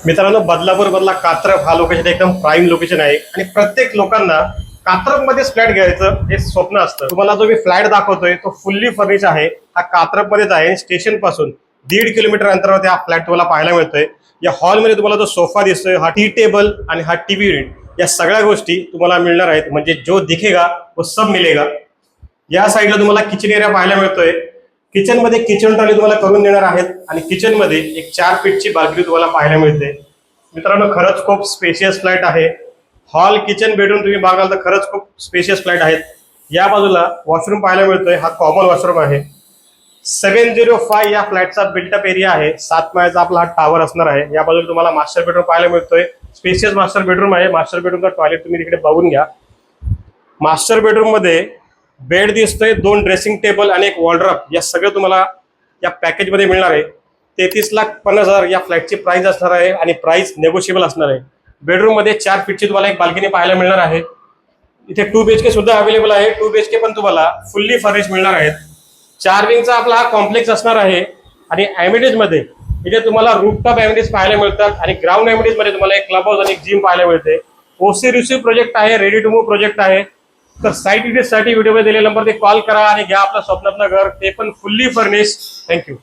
मित्रांनो, बदलापूर कात्रप हा लोकेशन एकदम प्राईम लोकेशन आहे आणि प्रत्येक लोकांना कात्रप मध्येच फ्लॅट घ्यायचं हे स्वप्न असतं। तुम्हाला जो मी फ्लॅट दाखवतोय तो फुल्ली फर्निश आहे। हा कात्रप मध्येच आहे। स्टेशन पासून 1.5 किलोमीटर अंतरावरती हा फ्लॅट तुम्हाला पाहायला मिळतोय। या हॉलमध्ये तुम्हाला जो सोफा दिसतोय, हा टी टेबल आणि हा टीव्ही युनिट, या सगळ्या गोष्टी तुम्हाला मिळणार आहेत। म्हणजे जो दिखेगा वो सब मिलेगा। या साईडला तुम्हाला किचन एरिया पाहायला मिळतोय। किचन मध्ये किचन ट्रॉली तुम्हाला करून देणार आहेत आणि किचन मध्ये एक 4 फीटची बाल्कनी तुम्हाला पाहायला मिळते। मित्रांनो, खरंच खूप स्पेशियस फ्लॅट आहे। हॉल, किचन, बेडरूम तुम्ही बघाल तर खरंच खूप स्पेशियस फ्लॅट आहेत। या बाजूला वॉशरूम पाहायला मिळतोय, हा कॉमन वॉशरूम आहे। 705 या फ्लॅटचा बिल्टअप एरिया आहे। 7 माळ्याचा आपला हा टावर असणार आहे। या बाजूला तुम्हाला मास्टर बेडरूम पाहायला मिळतोय। स्पेशियस मास्टर बेडरूम आहे। मास्टर बेडरूमचा टॉयलेट तुम्ही तिकडे बघून घ्या। मास्टर बेडरूम मध्ये बेड दिसतोय, 2 ड्रेसिंग टेबल आणि एक वॉर्डरोब, या सगळं तुम्हाला या पॅकेज मध्ये मिळणार आहे। 33,50,000 या फ्लॅटची प्राइस असणार आहे आणि प्राइस नेगोशिएबल असणार आहे। बेडरूम मध्ये 4 फीटची तुम्हाला एक बाल्कनी पाहायला मिळणार आहे। इथे 2 BHK सुद्धा अवेलेबल आहे। 2 BHK पण तुम्हाला फुल्ली फर्निश मिळणार आहेत। 4 विंगचा आपला हा कॉम्प्लेक्स असणार आहे आणि एमिनिटीज मध्ये इथे तुम्हाला रूफटॉप एमिनिटीज पाहायला मिळतात आणि ग्राउंड एमिनिटीज मध्ये तुम्हाला एक क्लब हाऊस आणि एक जिम पाहायला मिळते। ओसी रिसिव्ह प्रोजेक्ट आहे, रेडी टू मूव्ह प्रोजेक्ट आहे। तर साईट डिटेल्ससाठी व्हिडिओमध्ये दिलेल्या नंबरवर कॉल करा आणि घ्या आपलं स्वप्नातलं घर, ते पण फुल्ली फर्निश। थँक्यू।